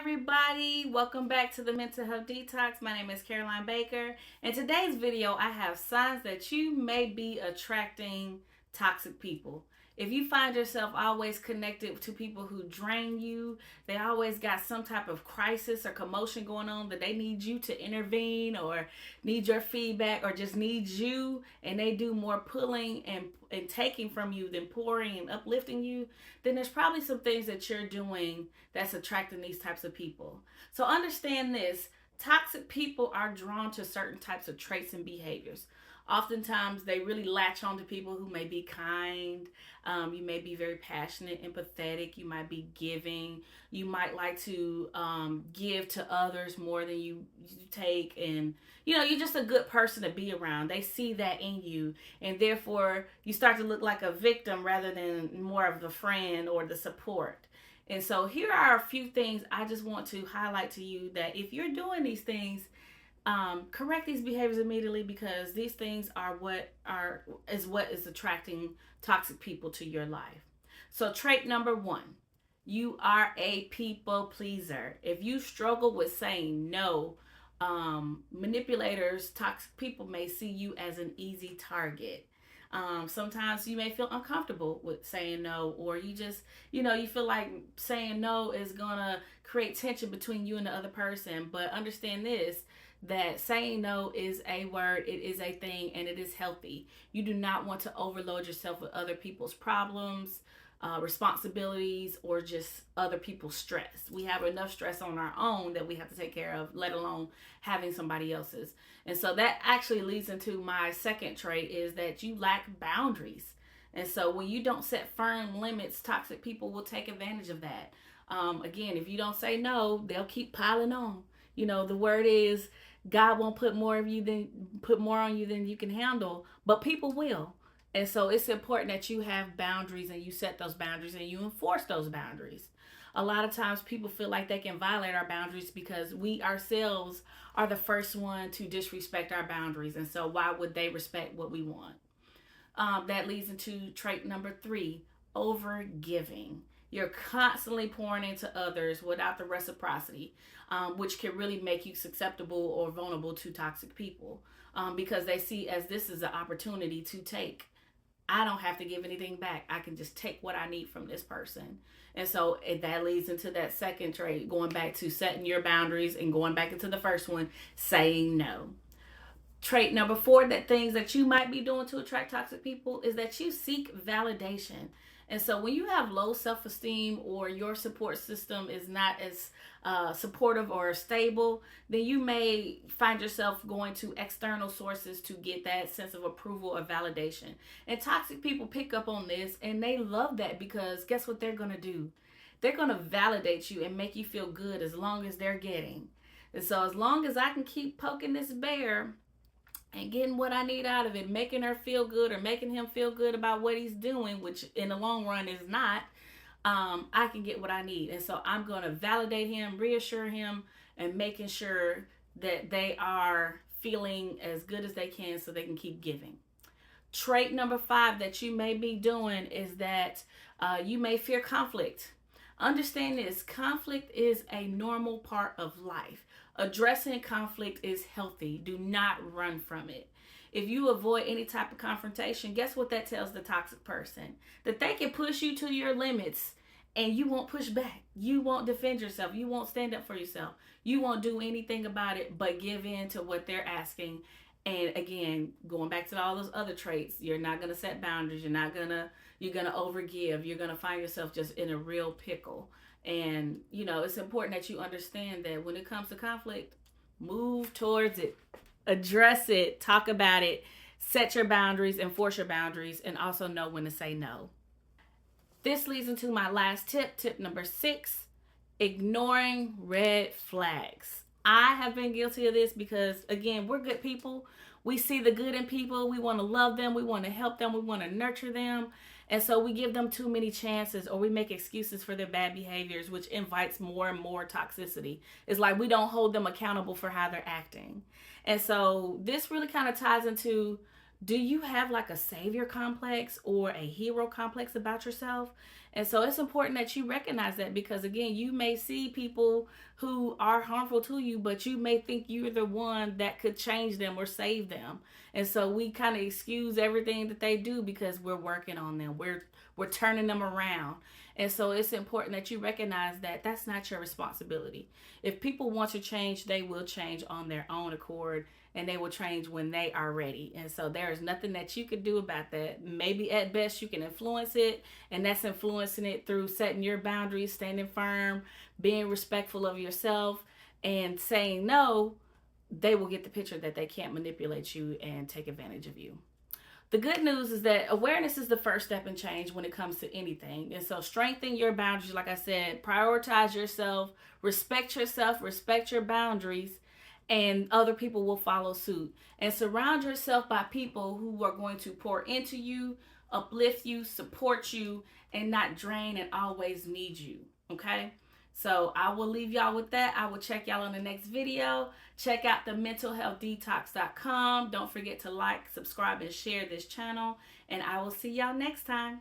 everybody. Welcome back to the Mental Health Detox. My name is Caroline Baker. In today's video, I have signs that you may be attracting toxic people. If you find yourself always connected to people who drain you, they always got some type of crisis or commotion going on that they need you to intervene or need your feedback or just need you, and they do more pulling and taking from you than pouring and uplifting you, then there's probably some things that you're doing that's attracting these types of people. So understand this: toxic people are drawn to certain types of traits and behaviors. Oftentimes, they really latch on to people who may be kind. You may be very passionate, empathetic. You might be giving. You might like to give to others more than you take. And, you're just a good person to be around. They see that in you. And therefore, you start to look like a victim rather than more of the friend or the support. And so here are a few things I just want to highlight to you that if you're doing these things, correct these behaviors immediately, because these things are what is attracting toxic people to your life. So trait number 1, you are a people pleaser. If you struggle with saying no, manipulators, toxic people may see you as an easy target. Sometimes you may feel uncomfortable with saying no, or you just, you feel like saying no is gonna create tension between you and the other person. But understand this, that saying no is a word, it is a thing, and it is healthy. You do not want to overload yourself with other people's problems, responsibilities, or just other people's stress. We have enough stress on our own that we have to take care of, let alone having somebody else's. And so that actually leads into my second trait, is that you lack boundaries. And so when you don't set firm limits, toxic people will take advantage of that. Again, if you don't say no, they'll keep piling on. The word is, God won't put more on you than you can handle, but people will. And so it's important that you have boundaries, and you set those boundaries, and you enforce those boundaries. A lot of times people feel like they can violate our boundaries because we ourselves are the first one to disrespect our boundaries. And so why would they respect what we want? That leads into trait number 3, overgiving. You're constantly pouring into others without the reciprocity, which can really make you susceptible or vulnerable to toxic people, because they see as this is an opportunity to take. I don't have to give anything back. I can just take what I need from this person. And so that leads into that second trait, going back to setting your boundaries, and going back into the first one, saying no. Trait number 4, that things that you might be doing to attract toxic people, is that you seek validation. And so when you have low self-esteem, or your support system is not as supportive or stable, then you may find yourself going to external sources to get that sense of approval or validation. And toxic people pick up on this, and they love that, because guess what they're going to do? They're going to validate you and make you feel good as long as they're getting. And so as long as I can keep poking this bear and getting what I need out of it, making her feel good or making him feel good about what he's doing, which in the long run is not, I can get what I need. And so I'm going to validate him, reassure him, and making sure that they are feeling as good as they can so they can keep giving. Trait number 5 that you may be doing is that you may fear conflict. Understand this: conflict is a normal part of life. Addressing conflict is healthy. Do not run from it. If you avoid any type of confrontation, guess what that tells the toxic person? That they can push you to your limits, and you won't push back. You won't defend yourself. You won't stand up for yourself. You won't do anything about it but give in to what they're asking. And again, going back to all those other traits, you're not going to set boundaries. You're going to overgive. You're going to find yourself just in a real pickle. And, it's important that you understand that when it comes to conflict, move towards it, address it, talk about it, set your boundaries, enforce your boundaries, and also know when to say no. This leads into my last tip number 6, ignoring red flags. I have been guilty of this because, again, we're good people. We see the good in people. We want to love them. We want to help them. We want to nurture them. And so we give them too many chances, or we make excuses for their bad behaviors, which invites more and more toxicity. It's like we don't hold them accountable for how they're acting. And so this really kind of ties into, do you have like a savior complex or a hero complex about yourself? And so it's important that you recognize that, because again, you may see people who are harmful to you, but you may think you're the one that could change them or save them. And so we kind of excuse everything that they do because we're working on them. We're turning them around. And so it's important that you recognize that that's not your responsibility. If people want to change, they will change on their own accord, and they will change when they are ready. And so there is nothing that you could do about that. Maybe at best you can influence it, and that's influencing it through setting your boundaries, standing firm, being respectful of yourself, and saying no. They will get the picture that they can't manipulate you and take advantage of you. The good news is that awareness is the first step in change when it comes to anything. And so strengthen your boundaries. Like I said, prioritize yourself, respect your boundaries, and other people will follow suit. And surround yourself by people who are going to pour into you, uplift you, support you, and not drain and always need you. Okay? So I will leave y'all with that. I will check y'all on the next video. Check out the mentalhealthdetox.com. Don't forget to like, subscribe, and share this channel. And I will see y'all next time.